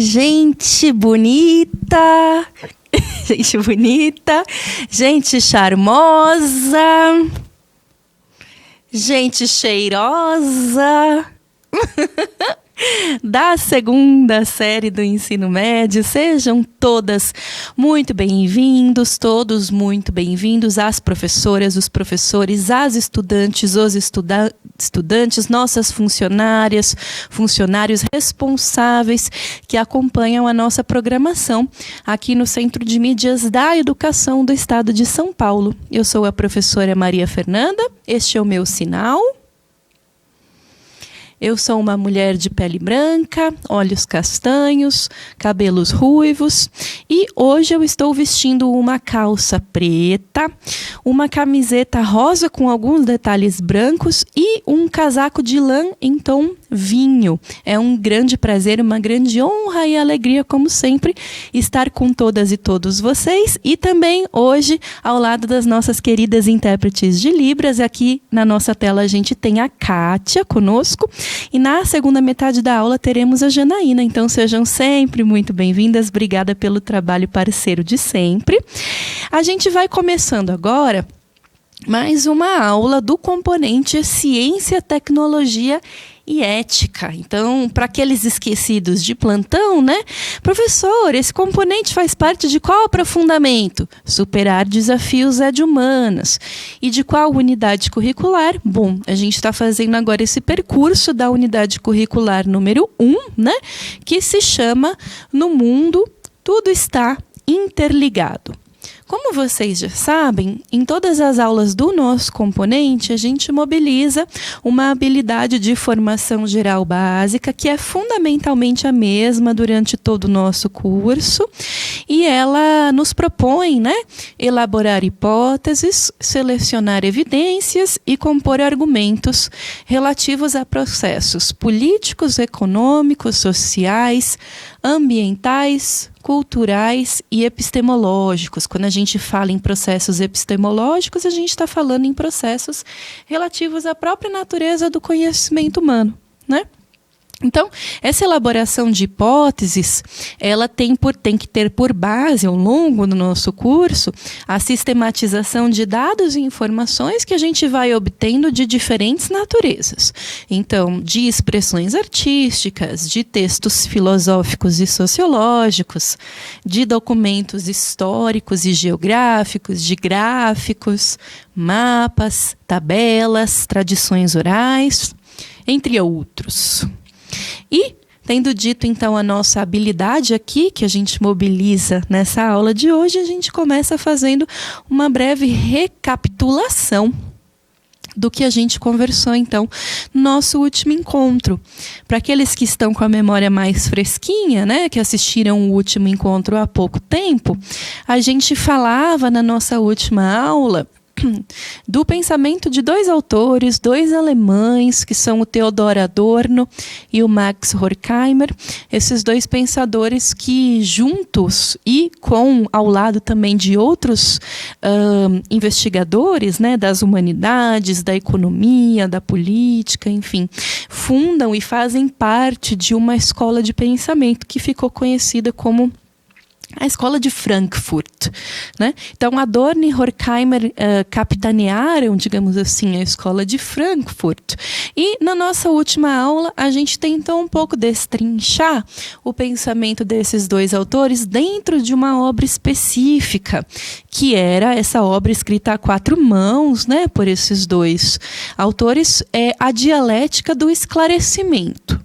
gente bonita, gente bonita, gente charmosa, gente cheirosa da segunda série do ensino médio. Sejam todas muito bem-vindos, todos muito bem-vindos, as professoras, os professores, as estudantes, os estudantes, nossas funcionárias, funcionários responsáveis que acompanham a nossa programação aqui no Centro de Mídias da Educação do Estado de São Paulo. Eu sou a professora Maria Fernanda, este é o meu sinal. Eu sou uma mulher de pele branca, olhos castanhos, cabelos ruivos e hoje eu estou vestindo uma calça preta, uma camiseta rosa com alguns detalhes brancos e um casaco de lã em tom vinho. É um grande prazer, uma grande honra e alegria, como sempre, estar com todas e todos vocês e também hoje ao lado das nossas queridas intérpretes de Libras. Aqui na nossa tela a gente tem a Kátia conosco. E na segunda metade da aula teremos a Janaína, então sejam sempre muito bem-vindas, obrigada pelo trabalho parceiro de sempre. A gente vai começando agora mais uma aula do componente Ciência, Tecnologia e Ética. Então, para aqueles esquecidos de plantão, né? Professor, esse componente faz parte de qual aprofundamento? Superar desafios ed-humanas. E de qual unidade curricular? Bom, a gente está fazendo agora esse percurso da unidade curricular número 1, né? Que se chama No Mundo, Tudo Está Interligado. Como vocês já sabem, em todas as aulas do nosso componente, a gente mobiliza uma habilidade de formação geral básica, que é fundamentalmente a mesma durante todo o nosso curso, e ela nos propõe, né, elaborar hipóteses, selecionar evidências e compor argumentos relativos a processos políticos, econômicos, sociais, ambientais, culturais e epistemológicos. Quando a gente fala em processos epistemológicos, a gente está falando em processos relativos à própria natureza do conhecimento humano, né? Então, essa elaboração de hipóteses, ela tem que ter por base, ao longo do nosso curso, a sistematização de dados e informações que a gente vai obtendo de diferentes naturezas. Então, de expressões artísticas, de textos filosóficos e sociológicos, de documentos históricos e geográficos, de gráficos, mapas, tabelas, tradições orais, entre outros. E, tendo dito então a nossa habilidade aqui, que a gente mobiliza nessa aula de hoje, a gente começa fazendo uma breve recapitulação do que a gente conversou então no nosso último encontro. Para aqueles que estão com a memória mais fresquinha, né, que assistiram o último encontro há pouco tempo, a gente falava na nossa última aula do pensamento de dois autores, dois alemães, que são o Theodor Adorno e o Max Horkheimer, esses dois pensadores que juntos e ao lado também de outros investigadores, né, das humanidades, da economia, da política, enfim, fundam e fazem parte de uma escola de pensamento que ficou conhecida como a Escola de Frankfurt, né? Então, Adorno e Horkheimer capitanearam, digamos assim, a Escola de Frankfurt. E na nossa última aula, a gente tentou um pouco destrinchar o pensamento desses dois autores dentro de uma obra específica, que era essa obra escrita a quatro mãos, né, por esses dois autores, A Dialética do Esclarecimento.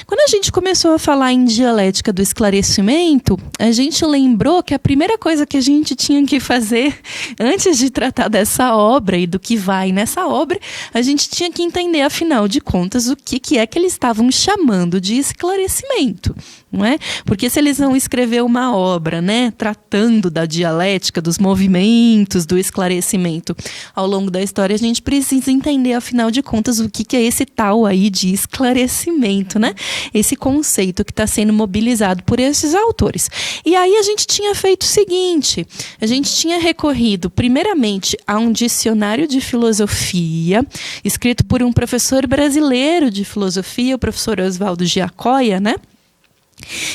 Quando a gente começou a falar em dialética do esclarecimento, a gente lembrou que a primeira coisa que a gente tinha que fazer antes de tratar dessa obra e do que vai nessa obra, a gente tinha que entender, afinal de contas, o que é que eles estavam chamando de esclarecimento. Não é? Porque se eles vão escrever uma obra, né, tratando da dialética, dos movimentos, do esclarecimento ao longo da história, a gente precisa entender, afinal de contas, o que é esse tal aí de esclarecimento, né? Esse conceito que está sendo mobilizado por esses autores. E aí a gente tinha feito o seguinte, a gente tinha recorrido, primeiramente, a um dicionário de filosofia, escrito por um professor brasileiro de filosofia, o professor Oswaldo Giacoia, né?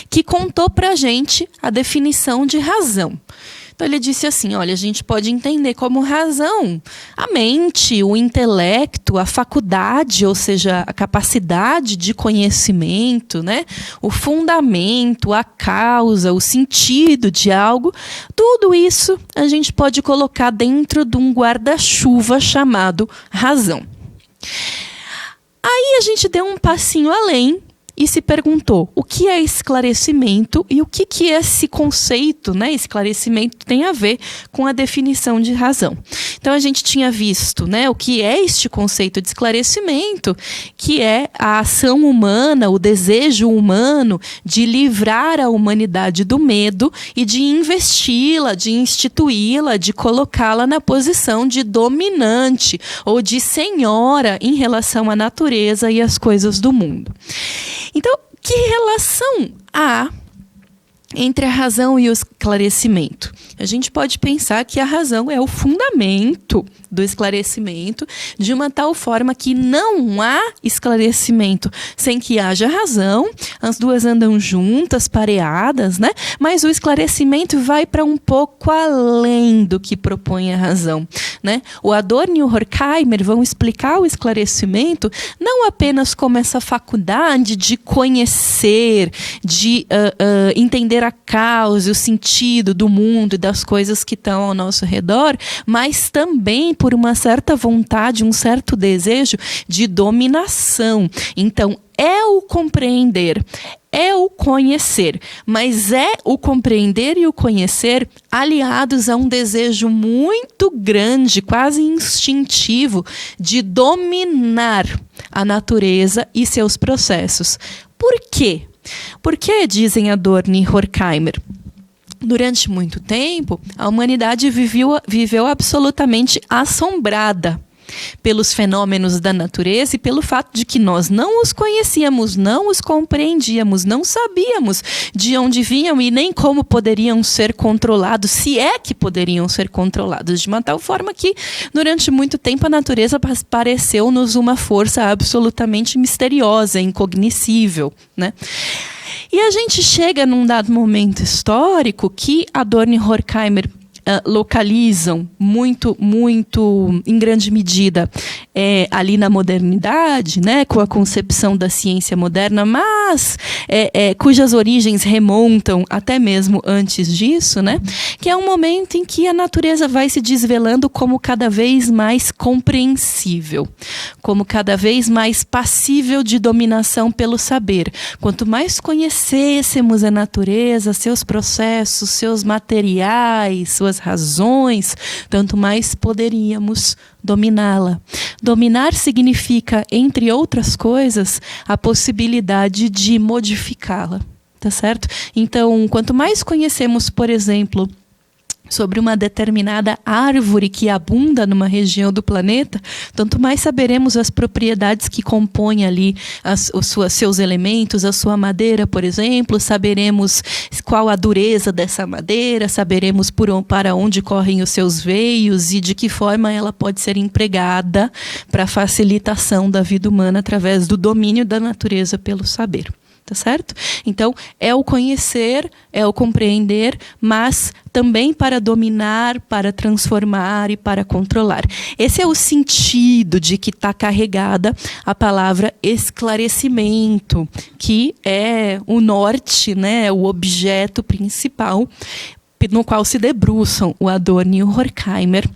que contou para a gente a definição de razão. Então ele disse assim, olha, a gente pode entender como razão a mente, o intelecto, a faculdade, ou seja, a capacidade de conhecimento, né? O fundamento, a causa, o sentido de algo, tudo isso a gente pode colocar dentro de um guarda-chuva chamado razão. Aí a gente deu um passinho além e se perguntou o que é esclarecimento e o que esse conceito, né, esclarecimento, tem a ver com a definição de razão. Então, a gente tinha visto, né, o que é este conceito de esclarecimento, que é a ação humana, o desejo humano de livrar a humanidade do medo e de investi-la, de instituí-la, de colocá-la na posição de dominante ou de senhora em relação à natureza e às coisas do mundo. Então, que relação há entre a razão e o esclarecimento? A gente pode pensar que a razão é o fundamento do esclarecimento, de uma tal forma que não há esclarecimento sem que haja razão. As duas andam juntas, pareadas, né? Mas o esclarecimento vai para um pouco além do que propõe a razão, né? O Adorno e o Horkheimer vão explicar o esclarecimento não apenas como essa faculdade de conhecer, de entender a causa, o sentido do mundo e das coisas que estão ao nosso redor, mas também por uma certa vontade, um certo desejo de dominação. Então, é o compreender, é o conhecer, mas é o compreender e o conhecer aliados a um desejo muito grande, quase instintivo, de dominar a natureza e seus processos. Por quê? Porque, dizem Adorno e Horkheimer, durante muito tempo, a humanidade viveu absolutamente assombrada pelos fenômenos da natureza e pelo fato de que nós não os conhecíamos, não os compreendíamos, não sabíamos de onde vinham e nem como poderiam ser controlados, se é que poderiam ser controlados, de uma tal forma que, durante muito tempo, a natureza pareceu-nos uma força absolutamente misteriosa, incognoscível, né? E a gente chega num dado momento histórico que Adorno e Horkheimer localizam muito em grande medida ali na modernidade, né, com a concepção da ciência moderna, mas cujas origens remontam até mesmo antes disso, né, que é um momento em que a natureza vai se desvelando como cada vez mais compreensível, como cada vez mais passível de dominação pelo saber. Quanto mais conhecêssemos a natureza, seus processos, seus materiais, suas razões, tanto mais poderíamos dominá-la. Dominar significa, entre outras coisas, a possibilidade de modificá-la, tá certo? Então, quanto mais conhecemos, por exemplo, sobre uma determinada árvore que abunda numa região do planeta, tanto mais saberemos as propriedades que compõem ali seus elementos, a sua madeira, por exemplo, saberemos qual a dureza dessa madeira, saberemos para onde correm os seus veios e de que forma ela pode ser empregada para a facilitação da vida humana através do domínio da natureza pelo saber. Tá certo? Então, é o conhecer, é o compreender, mas também para dominar, para transformar e para controlar. Esse é o sentido de que está carregada a palavra esclarecimento, que é o norte, né, o objeto principal no qual se debruçam o Adorno e o Horkheimer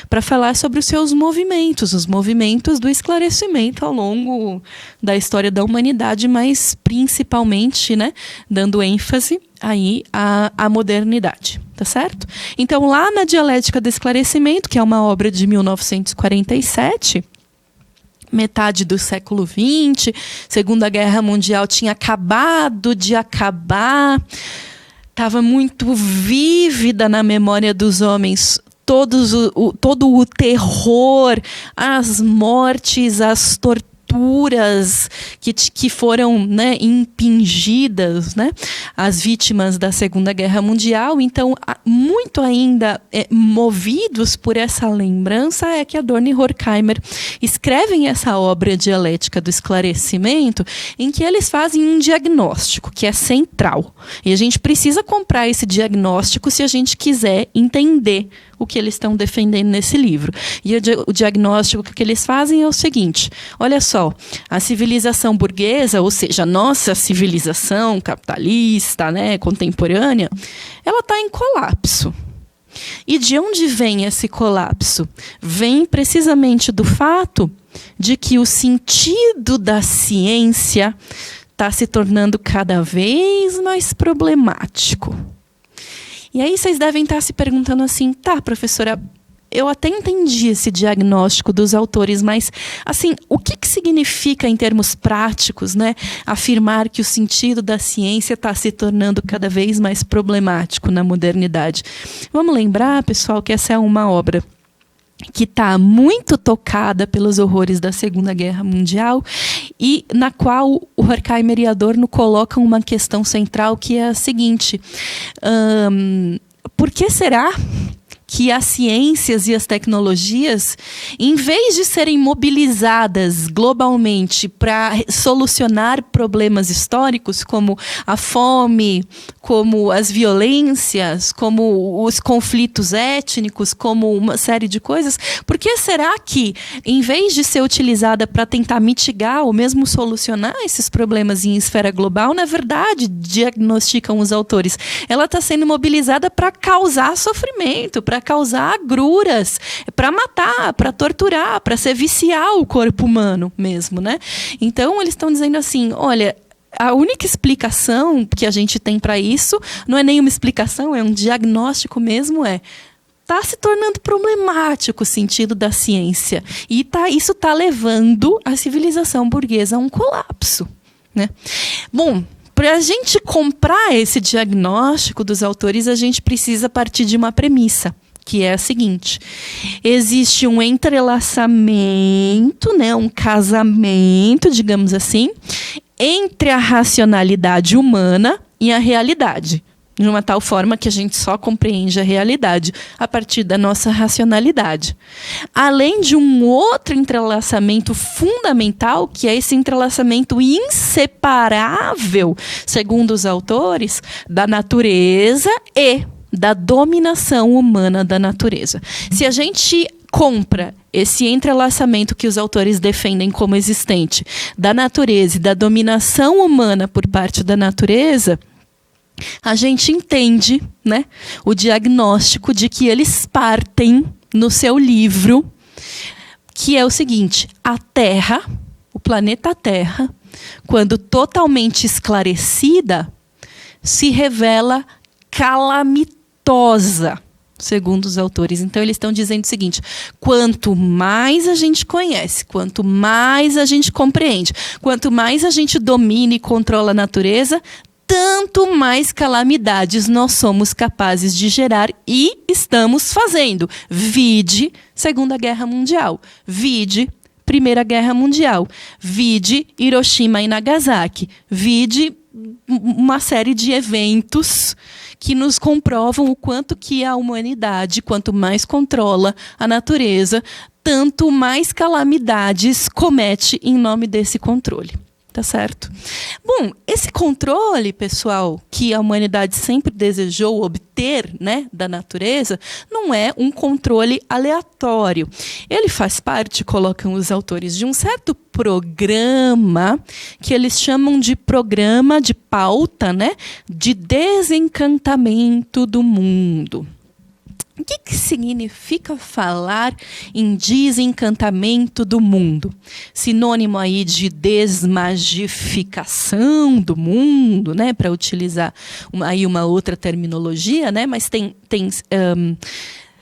para falar sobre os seus movimentos, os movimentos do esclarecimento ao longo da história da humanidade, mas principalmente, né, dando ênfase aí à modernidade, tá certo? Então, lá na Dialética do Esclarecimento, que é uma obra de 1947, metade do século XX, Segunda Guerra Mundial tinha acabado de acabar, estava muito vívida na memória dos homens todo o terror, as mortes, as torturas, torturas que foram, né, impingidas, né, às vítimas da Segunda Guerra Mundial. Então, muito ainda movidos por essa lembrança é que Adorno e Horkheimer escrevem essa obra Dialética do Esclarecimento, em que eles fazem um diagnóstico que é central. E a gente precisa comprar esse diagnóstico se a gente quiser entender o que eles estão defendendo nesse livro. E o diagnóstico que eles fazem é o seguinte: olha só, a civilização burguesa, ou seja, a nossa civilização capitalista, né, contemporânea, ela está em colapso. E de onde vem esse colapso? Vem precisamente do fato de que o sentido da ciência está se tornando cada vez mais problemático. E aí vocês devem estar se perguntando assim: tá, professora, eu até entendi esse diagnóstico dos autores, mas assim, o que significa em termos práticos, né, afirmar que o sentido da ciência está se tornando cada vez mais problemático na modernidade? Vamos lembrar, pessoal, que essa é uma obra que está muito tocada pelos horrores da Segunda Guerra Mundial e na qual o Horkheimer e Adorno colocam uma questão central, que é a seguinte: por que será que as ciências e as tecnologias, em vez de serem mobilizadas globalmente para solucionar problemas históricos, como a fome, como as violências, como os conflitos étnicos, como uma série de coisas, por que será que, em vez de ser utilizada para tentar mitigar ou mesmo solucionar esses problemas em esfera global, na verdade, diagnosticam os autores, ela está sendo mobilizada para causar sofrimento, para causar agruras, para matar, para torturar, para se viciar o corpo humano mesmo, né? Então, eles estão dizendo assim: olha, a única explicação que a gente tem para isso não é nenhuma explicação, é um diagnóstico mesmo, está se tornando problemático o sentido da ciência. E isso está levando a civilização burguesa a um colapso, né? Bom, para a gente comprar esse diagnóstico dos autores, a gente precisa partir de uma premissa, que é a seguinte: existe um entrelaçamento, né, um casamento, digamos assim, entre a racionalidade humana e a realidade, de uma tal forma que a gente só compreende a realidade a partir da nossa racionalidade. Além de um outro entrelaçamento fundamental, que é esse entrelaçamento inseparável, segundo os autores, da natureza e da dominação humana da natureza. Se a gente compra esse entrelaçamento que os autores defendem como existente da natureza e da dominação humana por parte da natureza, a gente entende, né, o diagnóstico de que eles partem no seu livro, que é o seguinte: a Terra, o planeta Terra, quando totalmente esclarecida, se revela calamitosa, segundo os autores. Então, eles estão dizendo o seguinte: quanto mais a gente conhece, quanto mais a gente compreende, quanto mais a gente domina e controla a natureza, tanto mais calamidades nós somos capazes de gerar e estamos fazendo. Vide Segunda Guerra Mundial, vide Primeira Guerra Mundial, vide Hiroshima e Nagasaki, vide uma série de eventos que nos comprovam o quanto que a humanidade, quanto mais controla a natureza, tanto mais calamidades comete em nome desse controle. Tá certo? Bom, esse controle, pessoal, que a humanidade sempre desejou obter, né, da natureza, não é um controle aleatório. Ele faz parte, colocam os autores, de um certo programa que eles chamam de programa de pauta, né, de desencantamento do mundo. O que significa falar em desencantamento do mundo? Sinônimo aí de desmagificação do mundo, né? Para utilizar aí uma outra terminologia, né? Mas tem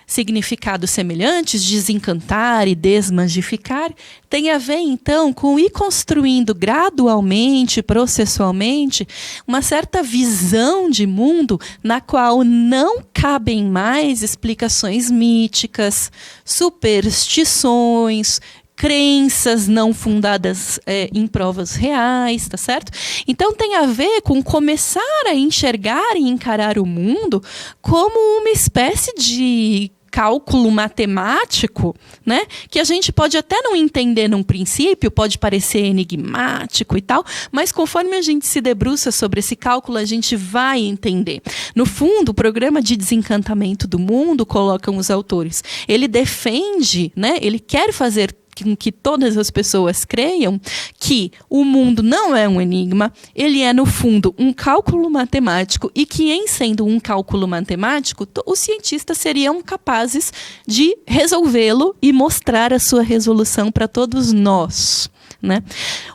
significados semelhantes, desencantar e desmagificar, tem a ver, então, com ir construindo gradualmente, processualmente, uma certa visão de mundo na qual não cabem mais explicações míticas, superstições, crenças não fundadas em provas reais, tá certo? Então tem a ver com começar a enxergar e encarar o mundo como uma espécie de cálculo matemático, né? Que a gente pode até não entender num princípio, pode parecer enigmático e tal, mas conforme a gente se debruça sobre esse cálculo, a gente vai entender. No fundo, o programa de desencantamento do mundo, colocam os autores, ele defende, né? Ele quer fazer com que todas as pessoas creiam que o mundo não é um enigma, ele é, no fundo, um cálculo matemático e que, em sendo um cálculo matemático, os cientistas seriam capazes de resolvê-lo e mostrar a sua resolução para todos nós. Né?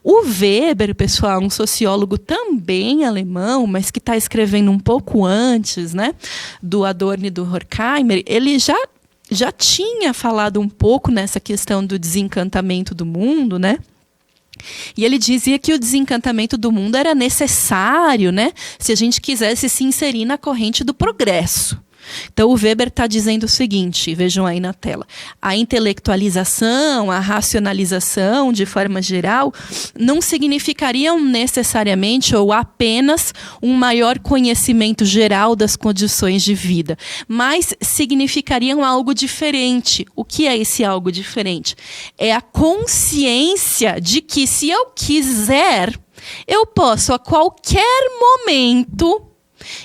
O Weber, pessoal, um sociólogo também alemão, mas que está escrevendo um pouco antes, né, do Adorno e do Horkheimer, ele já tinha falado um pouco nessa questão do desencantamento do mundo, né? E ele dizia que o desencantamento do mundo era necessário, né, se a gente quisesse se inserir na corrente do progresso. Então, o Weber está dizendo o seguinte, vejam aí na tela: a intelectualização, a racionalização, de forma geral, não significariam necessariamente ou apenas um maior conhecimento geral das condições de vida, mas significariam algo diferente. O que é esse algo diferente? É a consciência de que, se eu quiser, eu posso a qualquer momento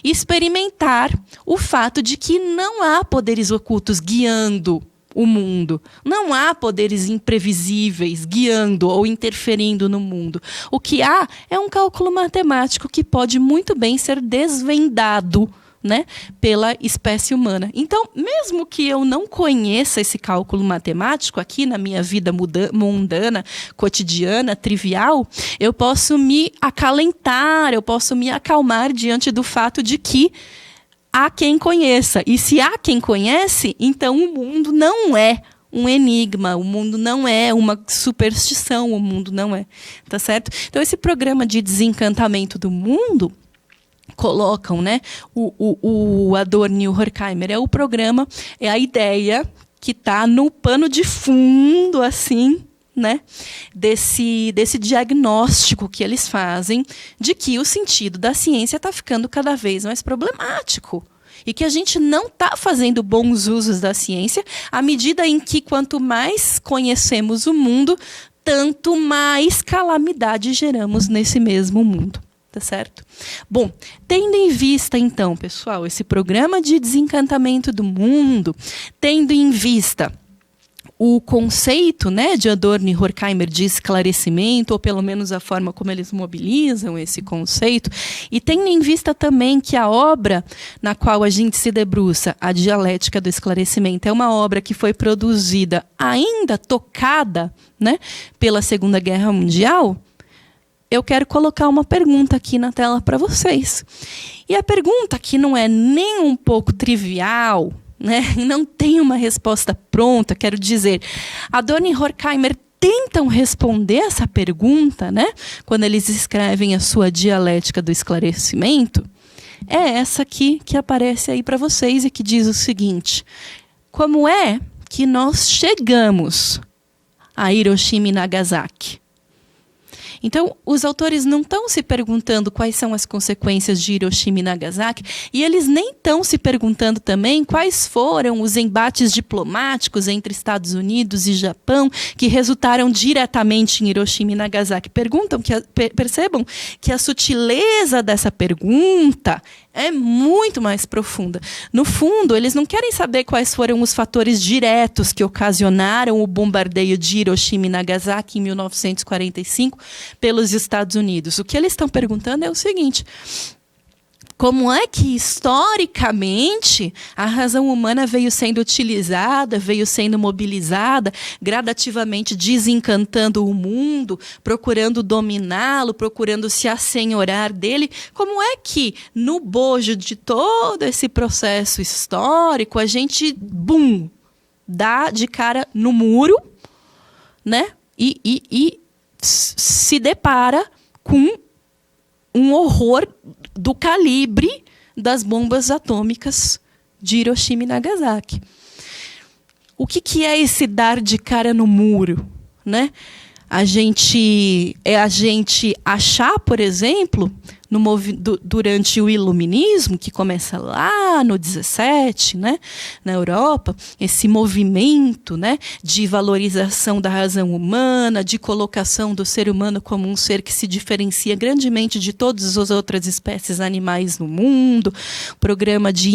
experimentar o fato de que não há poderes ocultos guiando o mundo. Não há poderes imprevisíveis guiando ou interferindo no mundo. O que há é um cálculo matemático que pode muito bem ser desvendado, né, pela espécie humana. Então, mesmo que eu não conheça esse cálculo matemático aqui na minha vida mundana, cotidiana, trivial, eu posso me acalentar, eu posso me acalmar diante do fato de que há quem conheça. E se há quem conhece, então o mundo não é um enigma, o mundo não é uma superstição, o mundo não é. Tá certo? Então, esse programa de desencantamento do mundo, colocam, né, o Adorno e o Horkheimer, é o programa, é a ideia que está no pano de fundo, assim, né, desse diagnóstico que eles fazem de que o sentido da ciência está ficando cada vez mais problemático. E que a gente não está fazendo bons usos da ciência à medida em que, quanto mais conhecemos o mundo, tanto mais calamidade geramos nesse mesmo mundo. Tá certo? Bom, tendo em vista, então, pessoal, esse programa de desencantamento do mundo, tendo em vista o conceito, né, de Adorno e Horkheimer de esclarecimento, ou pelo menos a forma como eles mobilizam esse conceito, e tendo em vista também que a obra na qual a gente se debruça, a Dialética do Esclarecimento, é uma obra que foi produzida ainda tocada, né, pela Segunda Guerra Mundial, eu quero colocar uma pergunta aqui na tela para vocês. E a pergunta que não é nem um pouco trivial, né? Não tem uma resposta pronta, quero dizer, Adorno e Horkheimer tentam responder essa pergunta, né? Quando eles escrevem a sua Dialética do Esclarecimento, é essa aqui que aparece aí para vocês e que diz o seguinte: como é que nós chegamos a Hiroshima e Nagasaki? Então, os autores não estão se perguntando quais são as consequências de Hiroshima e Nagasaki, e eles nem estão se perguntando também quais foram os embates diplomáticos entre Estados Unidos e Japão que resultaram diretamente em Hiroshima e Nagasaki. Percebam que a sutileza dessa pergunta é muito mais profunda. No fundo, eles não querem saber quais foram os fatores diretos que ocasionaram o bombardeio de Hiroshima e Nagasaki em 1945 pelos Estados Unidos. O que eles estão perguntando é o seguinte: como é que, historicamente, a razão humana veio sendo utilizada, veio sendo mobilizada, gradativamente desencantando o mundo, procurando dominá-lo, procurando se assenhorar dele? Como é que, no bojo de todo esse processo histórico, a gente, dá de cara no muro, né? E se depara com um horror do calibre das bombas atômicas de Hiroshima e Nagasaki. O que é esse dar de cara no muro, né? A gente achar, por exemplo, durante o Iluminismo, que começa lá no 17, né, na Europa, esse movimento, né, de valorização da razão humana, de colocação do ser humano como um ser que se diferencia grandemente de todas as outras espécies animais no mundo, programa de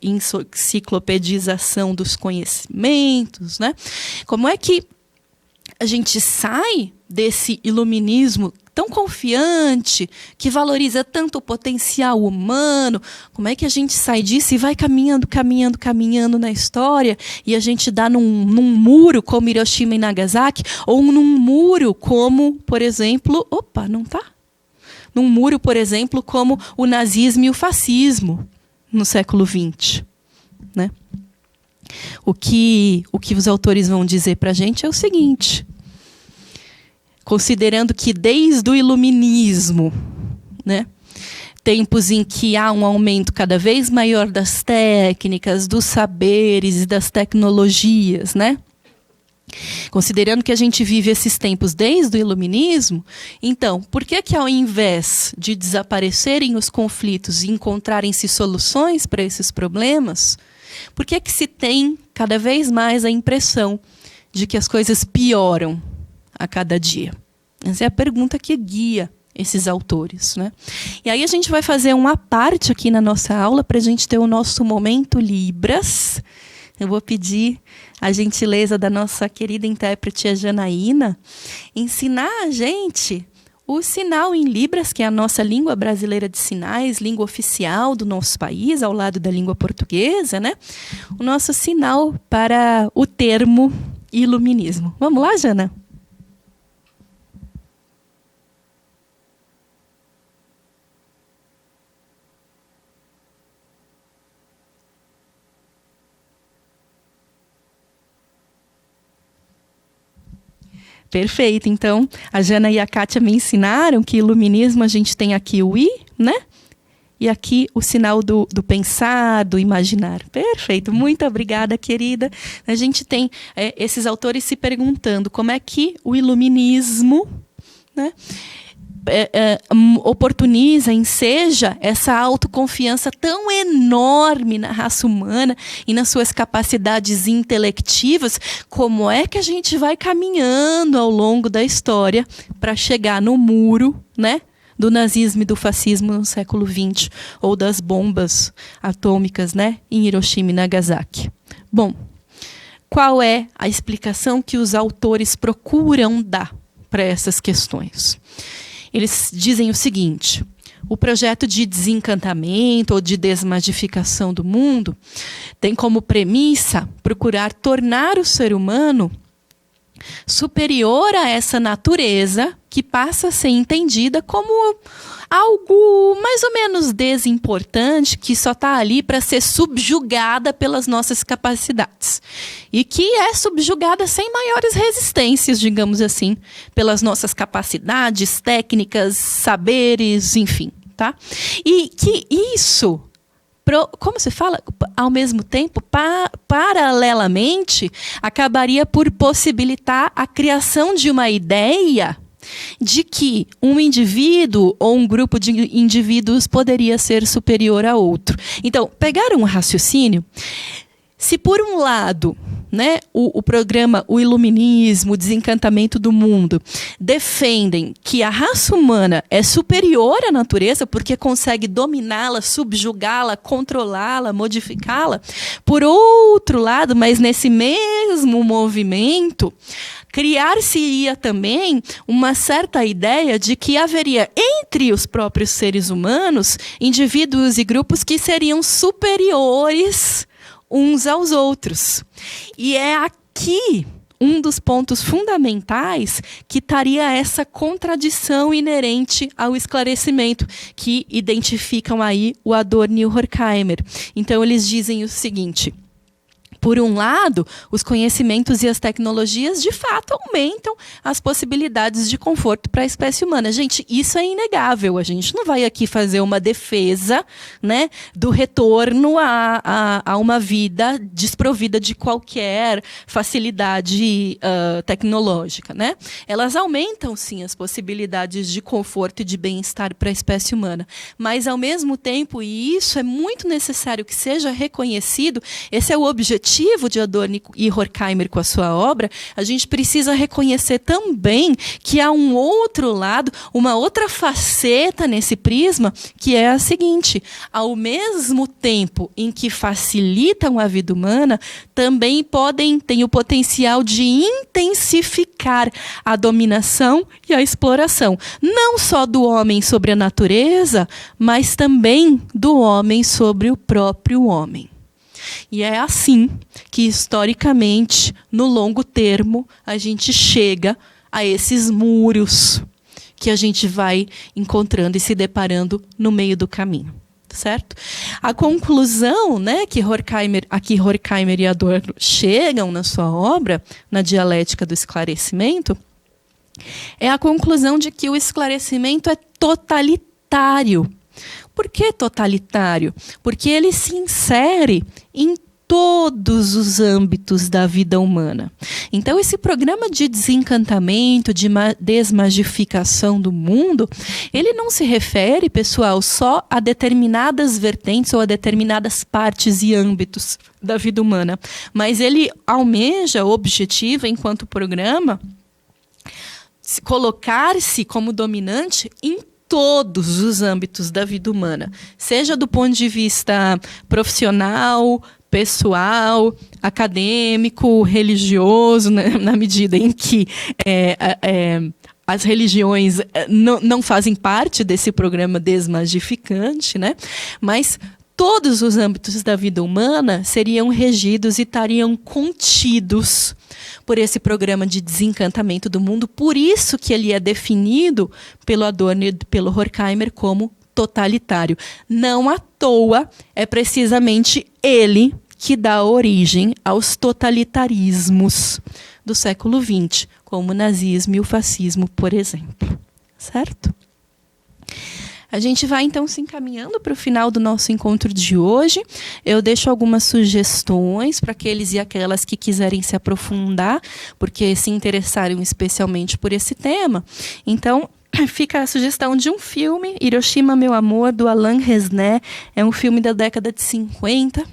enciclopedização dos conhecimentos, né? Como é que a gente sai desse iluminismo tão confiante, que valoriza tanto o potencial humano? Como é que a gente sai disso e vai caminhando na história, e a gente dá num muro como Hiroshima e Nagasaki, ou num muro como, por exemplo, num muro, por exemplo, como o nazismo e o fascismo no século XX, né? O que os autores vão dizer para a gente é o seguinte: considerando que desde o Iluminismo, né, tempos em que há um aumento cada vez maior das técnicas, dos saberes e das tecnologias, né? Considerando que a gente vive esses tempos desde o Iluminismo, então, por que ao invés de desaparecerem os conflitos e encontrarem-se soluções para esses problemas, por que se tem cada vez mais a impressão de que as coisas pioram a cada dia? Essa é a pergunta que guia esses autores, né? E aí a gente vai fazer uma parte aqui na nossa aula para a gente ter o nosso momento Libras. Eu vou pedir a gentileza da nossa querida intérprete, a Janaína, ensinar a gente o sinal em Libras, que é a nossa língua brasileira de sinais, língua oficial do nosso país, ao lado da língua portuguesa, né? O nosso sinal para o termo iluminismo. Vamos lá, Jana? Perfeito. Então, a Jana e a Kátia me ensinaram que iluminismo a gente tem aqui o I, né? E aqui o sinal do pensar, do imaginar. Perfeito. Muito obrigada, querida. A gente tem esses autores se perguntando como é que o iluminismo, né, oportuniza, enseja essa autoconfiança tão enorme na raça humana e nas suas capacidades intelectivas. Como é que a gente vai caminhando ao longo da história para chegar no muro, né, do nazismo e do fascismo no século XX, ou das bombas atômicas, né, em Hiroshima e Nagasaki? Bom, qual é a explicação que os autores procuram dar para essas questões? Eles dizem o seguinte: o projeto de desencantamento ou de desmadificação do mundo tem como premissa procurar tornar o ser humano superior a essa natureza que passa a ser entendida como algo mais ou menos desimportante, que só está ali para ser subjugada pelas nossas capacidades. E que é subjugada sem maiores resistências, digamos assim, pelas nossas capacidades, técnicas, saberes, enfim. Tá? E que isso, como se fala, ao mesmo tempo, paralelamente, acabaria por possibilitar a criação de uma ideia de que um indivíduo ou um grupo de indivíduos poderia ser superior a outro. Então, pegaram um raciocínio. Se por um lado, né, o programa, o iluminismo, o desencantamento do mundo, defendem que a raça humana é superior à natureza porque consegue dominá-la, subjugá-la, controlá-la, modificá-la, por outro lado, mas nesse mesmo movimento, criar-se-ia também uma certa ideia de que haveria entre os próprios seres humanos indivíduos e grupos que seriam superiores uns aos outros. E é aqui um dos pontos fundamentais que estaria essa contradição inerente ao esclarecimento, que identificam aí o Adorno e o Horkheimer. Então, eles dizem o seguinte: Por um lado, os conhecimentos e as tecnologias, de fato, aumentam as possibilidades de conforto para a espécie humana. Gente, isso é inegável. A gente não vai aqui fazer uma defesa, né, do retorno a uma vida desprovida de qualquer facilidade tecnológica, né? Elas aumentam, sim, as possibilidades de conforto e de bem-estar para a espécie humana. Mas, ao mesmo tempo, e isso é muito necessário que seja reconhecido, esse é o objetivo de Adorno e Horkheimer com a sua obra, a gente precisa reconhecer também que há um outro lado, uma outra faceta nesse prisma, que é a seguinte: ao mesmo tempo em que facilitam a vida humana, também têm o potencial de intensificar a dominação e a exploração, não só do homem sobre a natureza, mas também do homem sobre o próprio homem. E é assim que, historicamente, no longo termo, a gente chega a esses muros que a gente vai encontrando e se deparando no meio do caminho. Certo? A conclusão, né, que Horkheimer e Adorno chegam na sua obra, na Dialética do Esclarecimento, é a conclusão de que o esclarecimento é totalitário. Por que totalitário? Porque ele se insere em todos os âmbitos da vida humana. Então, esse programa de desencantamento, de desmagificação do mundo, ele não se refere, pessoal, só a determinadas vertentes ou a determinadas partes e âmbitos da vida humana, mas ele almeja, objetiva, enquanto programa, colocar-se como dominante em todos os âmbitos da vida humana, seja do ponto de vista profissional, pessoal, acadêmico, religioso, né, na medida em que as religiões não fazem parte desse programa desmagificante, né? Mas todos os âmbitos da vida humana seriam regidos e estariam contidos por esse programa de desencantamento do mundo. Por isso que ele é definido pelo Adorno e pelo Horkheimer como totalitário. Não à toa, é precisamente ele que dá origem aos totalitarismos do século XX, como o nazismo e o fascismo, por exemplo. Certo? A gente vai, então, se encaminhando para o final do nosso encontro de hoje. Eu deixo algumas sugestões para aqueles e aquelas que quiserem se aprofundar, porque se interessarem especialmente por esse tema. Então, fica a sugestão de um filme, Hiroshima, Meu Amor, do Alain Resnais. É um filme da década de 50,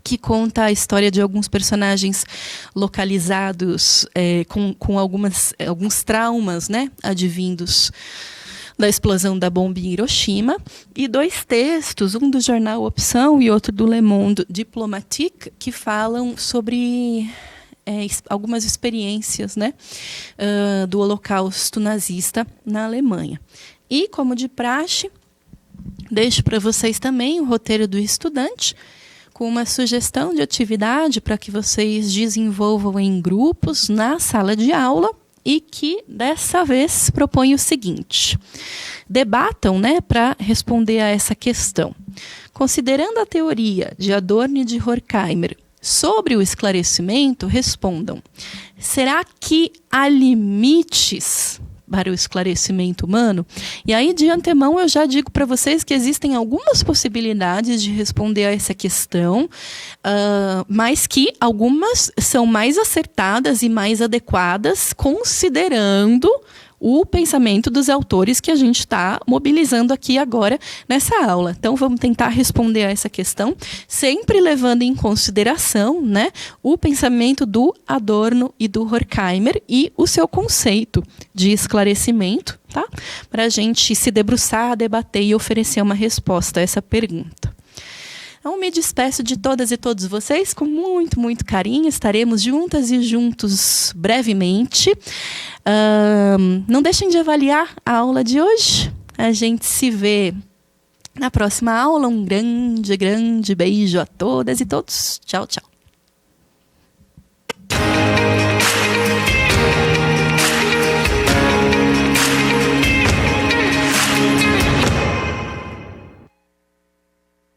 que conta a história de alguns personagens localizados com alguns traumas, né, advindos da explosão da bomba em Hiroshima, e 2 textos, um do jornal Opção e outro do Le Monde Diplomatique, que falam sobre algumas experiências, né, do Holocausto nazista na Alemanha. E, como de praxe, deixo para vocês também o roteiro do estudante, com uma sugestão de atividade para que vocês desenvolvam em grupos na sala de aula, e que, dessa vez, propõe o seguinte: debatam, né, para responder a essa questão. Considerando a teoria de Adorno e de Horkheimer sobre o esclarecimento, respondam: será que há limites para o esclarecimento humano? E aí, de antemão, eu já digo para vocês que existem algumas possibilidades de responder a essa questão, mas que algumas são mais acertadas e mais adequadas, considerando o pensamento dos autores que a gente está mobilizando aqui agora nessa aula. Então, vamos tentar responder a essa questão, sempre levando em consideração, né, o pensamento do Adorno e do Horkheimer e o seu conceito de esclarecimento, tá? Para a gente se debruçar, debater e oferecer uma resposta a essa pergunta. Então, me despeço de todas e todos vocês com muito, muito carinho. Estaremos juntas e juntos brevemente. Não deixem de avaliar a aula de hoje. A gente se vê na próxima aula. Um grande, grande beijo a todas e todos. Tchau, tchau.